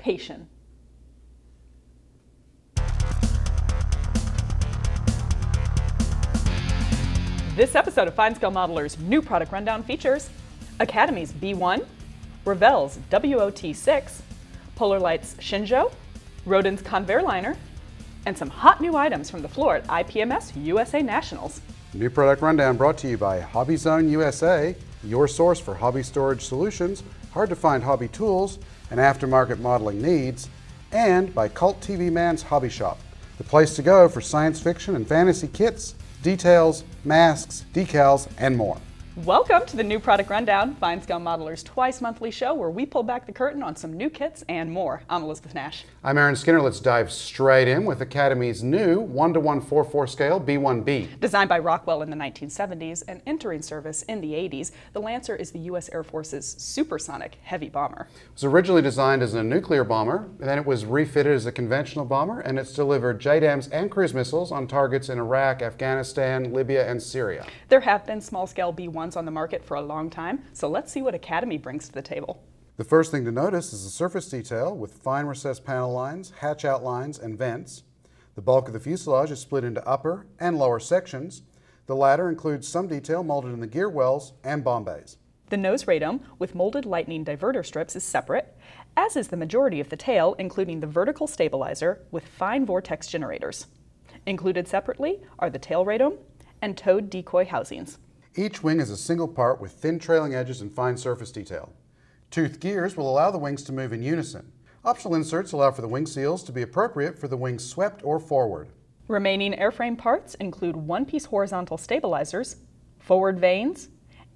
anticipation. This episode of FineScale Modeler's new product rundown features Academy's B-1, Revell's W.O.T. 6, Polarlight's Shenzhou, Roden's Convairliner, and some hot new items from the floor at IPMS USA Nationals. New product rundown brought to you by Hobby Zone USA, your source for hobby storage solutions, hard to find hobby tools, and aftermarket modeling needs, and by Cult TV Man's Hobby Shop, the place to go for science fiction and fantasy kits, details, masks, decals, and more. Welcome to the new product rundown, FineScale Modeler's twice monthly show where we pull back the curtain on some new kits and more. I'm Elizabeth Nash. I'm Aaron Skinner. Let's dive straight in with Academy's new 1:144 scale B1B. Designed by Rockwell in the 1970s and entering service in the 80s, the Lancer is the U.S. Air Force's supersonic heavy bomber. It was originally designed as a nuclear bomber, and then it was refitted as a conventional bomber, and it's delivered JDAMs and cruise missiles on targets in Iraq, Afghanistan, Libya, and Syria. There have been small-scale B1s on the market for a long time, so let's see what Academy brings to the table. The first thing to notice is the surface detail with fine recessed panel lines, hatch outlines, and vents. The bulk of the fuselage is split into upper and lower sections. The latter includes some detail molded in the gear wells and bomb bays. The nose radome with molded lightning diverter strips is separate, as is the majority of the tail, including the vertical stabilizer with fine vortex generators. Included separately are the tail radome and towed decoy housings. Each wing is a single part with thin trailing edges and fine surface detail. Toothed gears will allow the wings to move in unison. Optional inserts allow for the wing seals to be appropriate for the wings swept or forward. Remaining airframe parts include one-piece horizontal stabilizers, forward vanes,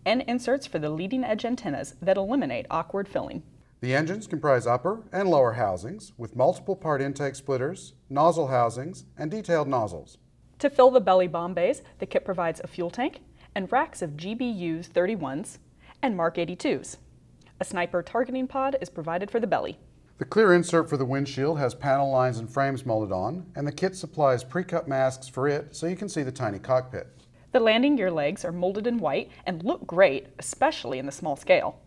and inserts for the leading edge antennas that eliminate awkward filling. The engines comprise upper and lower housings with multiple part intake splitters, nozzle housings, and detailed nozzles. To fill the belly bomb bays, the kit provides a fuel tank and racks of GBU's 31s and Mark 82s. A sniper targeting pod is provided for the belly. The clear insert for the windshield has panel lines and frames molded on, and the kit supplies pre-cut masks for it so you can see the tiny cockpit. The landing gear legs are molded in white and look great, especially in the small scale.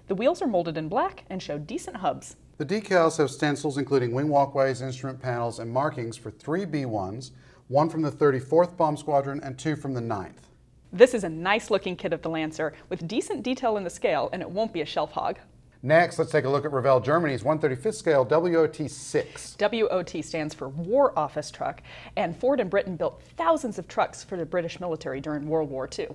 The wheels are molded in black and show decent hubs. The decals have stencils including wing walkways, instrument panels, and markings for 3 B-1s, 1 from the 34th Bomb Squadron and 2 from the 9th. This is a nice looking kit of the Lancer with decent detail in the scale, and it won't be a shelf hog. Next, let's take a look at Revell Germany's 1/35th scale W.O.T. 6. W.O.T. stands for War Office Truck, and Ford and Britain built thousands of trucks for the British military during World War II.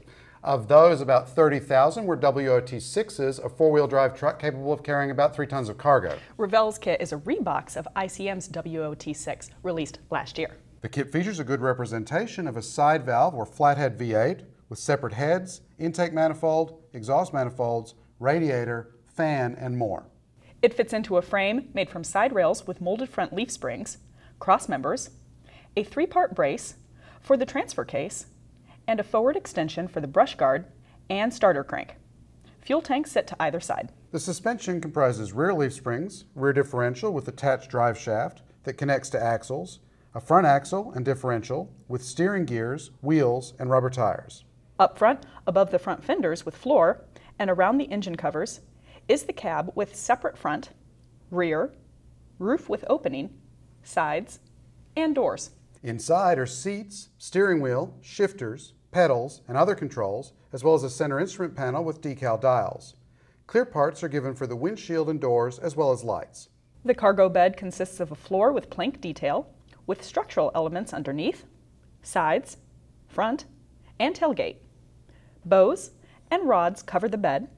Of those, about 30,000 were W.O.T. 6s, a four-wheel drive truck capable of carrying about 3 tons of cargo. Revell's kit is a rebox of ICM's W.O.T. 6, released last year. The kit features a good representation of a side valve or flathead V8 with separate heads, intake manifold, exhaust manifolds, radiator, fan, and more. It fits into a frame made from side rails with molded front leaf springs, cross members, a 3-part brace for the transfer case, and a forward extension for the brush guard and starter crank. Fuel tanks sit to either side. The suspension comprises rear leaf springs, rear differential with attached drive shaft that connects to axles, a front axle and differential with steering gears, wheels, and rubber tires. Up front, above the front fenders with floor, and around the engine covers, is the cab with separate front, rear, roof with opening, sides, and doors. Inside are seats, steering wheel, shifters, pedals, and other controls, as well as a center instrument panel with decal dials. Clear parts are given for the windshield and doors, as well as lights. The cargo bed consists of a floor with plank detail, with structural elements underneath, sides, front, and tailgate. Bows and rods cover the bed,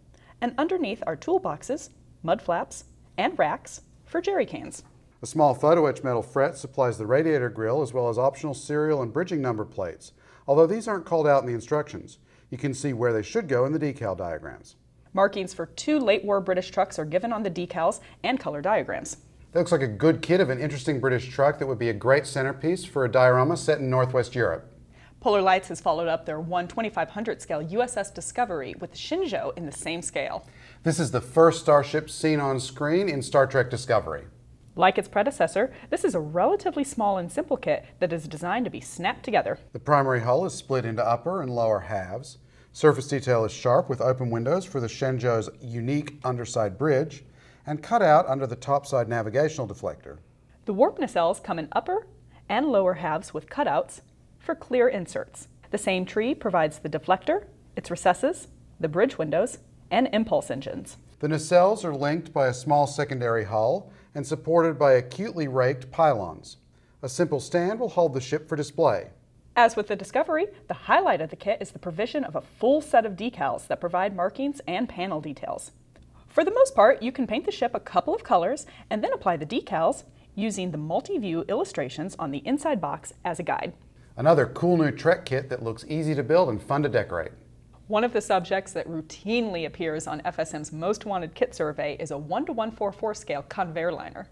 and underneath are toolboxes, mud flaps, and racks for jerry cans. A small photo etch metal fret supplies the radiator grille as well as optional serial and bridging number plates. Although these aren't called out in the instructions, you can see where they should go in the decal diagrams. Markings for 2 late-war British trucks are given on the decals and color diagrams. That looks like a good kit of an interesting British truck that would be a great centerpiece for a diorama set in Northwest Europe. Polarlights has followed up their 1/2500 scale USS Discovery with Shenzhou in the same scale. This is the first starship seen on screen in Star Trek Discovery. Like its predecessor, this is a relatively small and simple kit that is designed to be snapped together. The primary hull is split into upper and lower halves. Surface detail is sharp with open windows for the Shenzhou's unique underside bridge, and cut out under the topside navigational deflector. The warp nacelles come in upper and lower halves with cutouts for clear inserts. The same tree provides the deflector, its recesses, the bridge windows, and impulse engines. The nacelles are linked by a small secondary hull and supported by acutely raked pylons. A simple stand will hold the ship for display. As with the Discovery, the highlight of the kit is the provision of a full set of decals that provide markings and panel details. For the most part, you can paint the ship a couple of colors and then apply the decals using the multi-view illustrations on the inside box as a guide. Another cool new Trek kit that looks easy to build and fun to decorate. One of the subjects that routinely appears on FSM's Most Wanted Kit survey is a 1:144 scale Convairliner.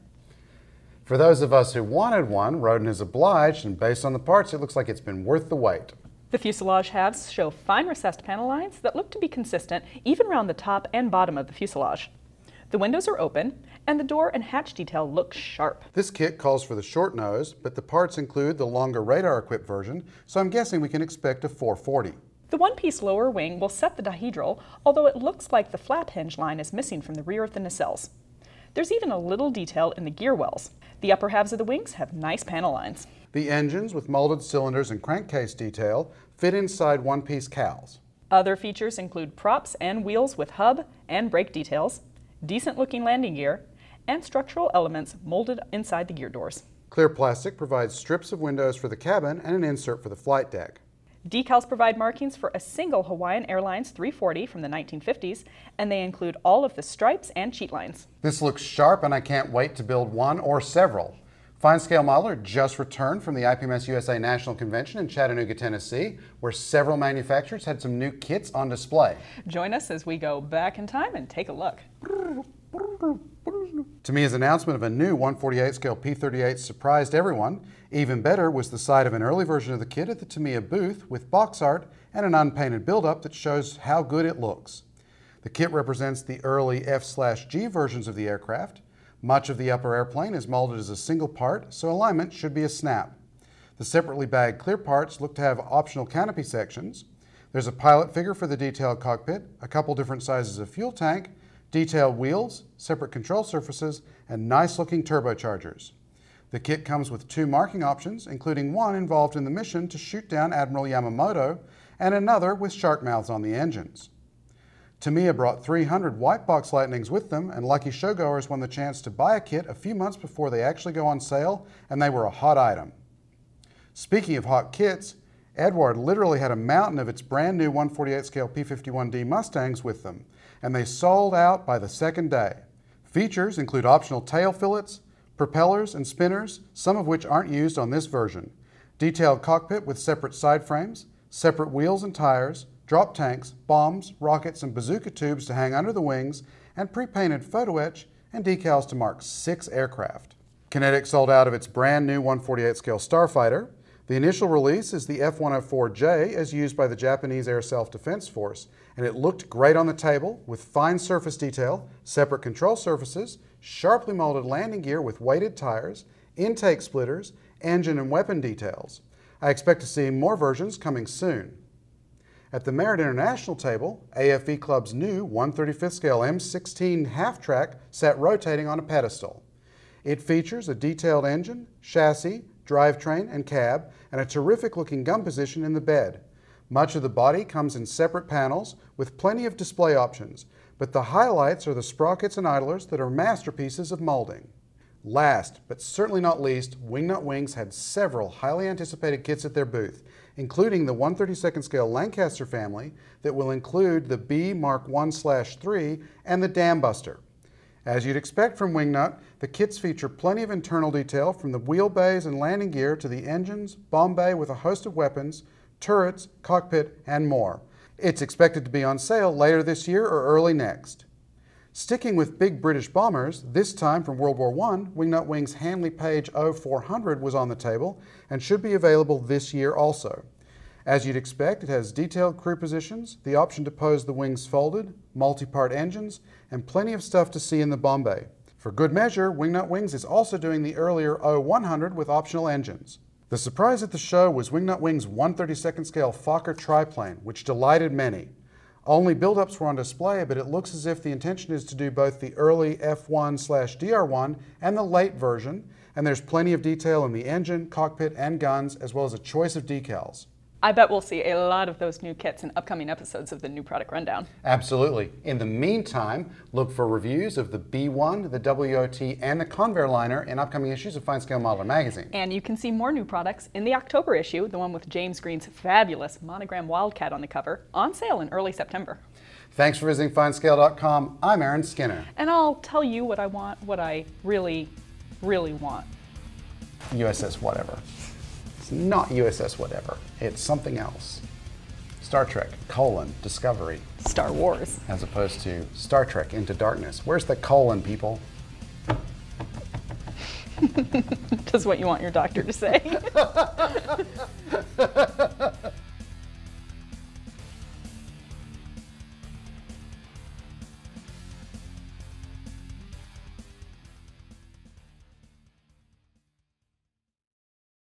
For those of us who wanted one, Roden is obliged, and based on the parts, it looks like it's been worth the wait. The fuselage halves show fine recessed panel lines that look to be consistent even around the top and bottom of the fuselage. The windows are open, and the door and hatch detail look sharp. This kit calls for the short nose, but the parts include the longer radar-equipped version, so I'm guessing we can expect a 440. The one-piece lower wing will set the dihedral, although it looks like the flap hinge line is missing from the rear of the nacelles. There's even a little detail in the gear wells. The upper halves of the wings have nice panel lines. The engines, with molded cylinders and crankcase detail, fit inside one-piece cowls. Other features include props and wheels with hub and brake details, decent-looking landing gear, and structural elements molded inside the gear doors. Clear plastic provides strips of windows for the cabin and an insert for the flight deck. Decals provide markings for a single Hawaiian Airlines 340 from the 1950s, and they include all of the stripes and cheat lines. This looks sharp, and I can't wait to build one or several. FineScale Modeler just returned from the IPMS USA National Convention in Chattanooga, Tennessee, where several manufacturers had some new kits on display. Join us as we go back in time and take a look. Tamiya's announcement of a new 148 scale P-38 surprised everyone. Even better was the sight of an early version of the kit at the Tamiya booth with box art and an unpainted build-up that shows how good it looks. The kit represents the early F/G versions of the aircraft. Much of the upper airplane is molded as a single part, so alignment should be a snap. The separately bagged clear parts look to have optional canopy sections. There's a pilot figure for the detailed cockpit, a couple different sizes of fuel tank, detailed wheels, separate control surfaces, and nice-looking turbochargers. The kit comes with two marking options, including one involved in the mission to shoot down Admiral Yamamoto, and another with shark mouths on the engines. Tamiya brought 300 white box Lightnings with them, and lucky showgoers won the chance to buy a kit a few months before they actually go on sale, and they were a hot item. Speaking of hot kits, Edward literally had a mountain of its brand new 148 scale P-51D Mustangs with them, and they sold out by the second day. Features include optional tail fillets, propellers and spinners, some of which aren't used on this version, detailed cockpit with separate side frames, separate wheels and tires, drop tanks, bombs, rockets, and bazooka tubes to hang under the wings, and pre-painted photo etch and decals to mark 6 aircraft. Kinetic sold out of its brand new 148 scale Starfighter. The initial release is the F-104J as used by the Japanese Air Self-Defense Force, and it looked great on the table with fine surface detail, separate control surfaces, sharply molded landing gear with weighted tires, intake splitters, engine and weapon details. I expect to see more versions coming soon. At the Merit International table, AFV Club's new 135th scale M16 half-track sat rotating on a pedestal. It features a detailed engine, chassis, drivetrain, and cab, and a terrific-looking gun position in the bed. Much of the body comes in separate panels with plenty of display options, but the highlights are the sprockets and idlers that are masterpieces of molding. Last, but certainly not least, Wingnut Wings had several highly anticipated kits at their booth, including the 132nd scale Lancaster family that will include the B Mark 1/3 and the Dam Buster. As you'd expect from Wingnut, the kits feature plenty of internal detail from the wheel bays and landing gear to the engines, bomb bay with a host of weapons, turrets, cockpit, and more. It's expected to be on sale later this year or early next. Sticking with big British bombers, this time from World War I, Wingnut Wings Handley Page 0400 was on the table and should be available this year also. As you'd expect, it has detailed crew positions, the option to pose the wings folded, multi-part engines, and plenty of stuff to see in the bomb bay. For good measure, Wingnut Wings is also doing the earlier 0100 with optional engines. The surprise at the show was Wingnut Wings' 132nd scale Fokker triplane, which delighted many. Only build-ups were on display, but it looks as if the intention is to do both the early F1/DR1 and the late version, and there's plenty of detail in the engine, cockpit, and guns, as well as a choice of decals. I bet we'll see a lot of those new kits in upcoming episodes of the New Product Rundown. Absolutely. In the meantime, look for reviews of the B-1, the W.O.T, and the Convairliner in upcoming issues of FineScale Modeler magazine. And you can see more new products in the October issue, the one with James Green's fabulous monogram Wildcat on the cover, on sale in early September. Thanks for visiting FineScale.com. I'm Aaron Skinner. And I'll tell you what I want, what I really, really want. USS whatever. It's not USS whatever. It's something else. Star Trek, Discovery. Star Wars. As opposed to Star Trek Into Darkness. Where's the colon, people? Just what you want your doctor to say.